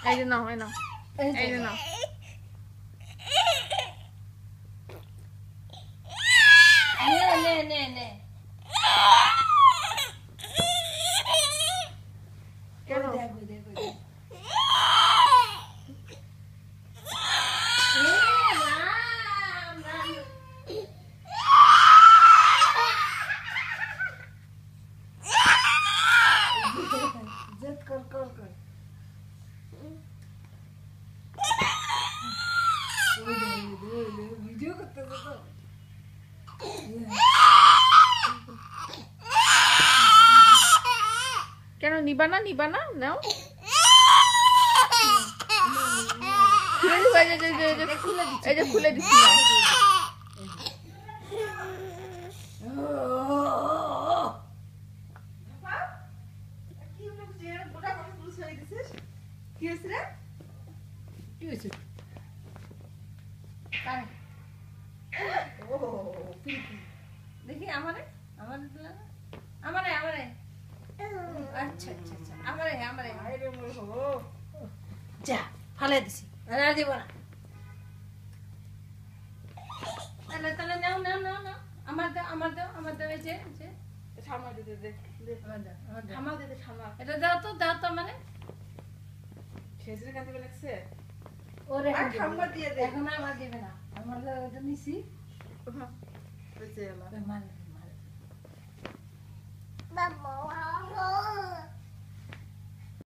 এই যে নাও, এই নাও, এই যে নাও। নে নে নে নে। কেন? ভিডিও করতেছে তো। কেন নিবা না? নিবা না? নাও। এই যে খুলে দিচ্ছি না। কি হয়েছে রে? কি হয়েছে? দেখি আমারে আমারে আমারে আমারে আচ্ছা আচ্ছা আচ্ছা আমারে আমারে যা ফালে দিছি আর দিব না। তাহলে তাহলে নাও নাও নাও নাও আমার দাও আমার দাও আমার দাও। এই যে ঠামা দিতে দে, আমার দাও আমার দাও। ঠামা দিতে, ঠামা। এটা দাও তো মানে খেজুর কাঁদি লাগছে। ওরে আর ঠাম্মা দিয়ে দে। এখন আমার দিবে না। আমার দাও এটা নিছি। বুঝে এলাম। মারে মারে বাবা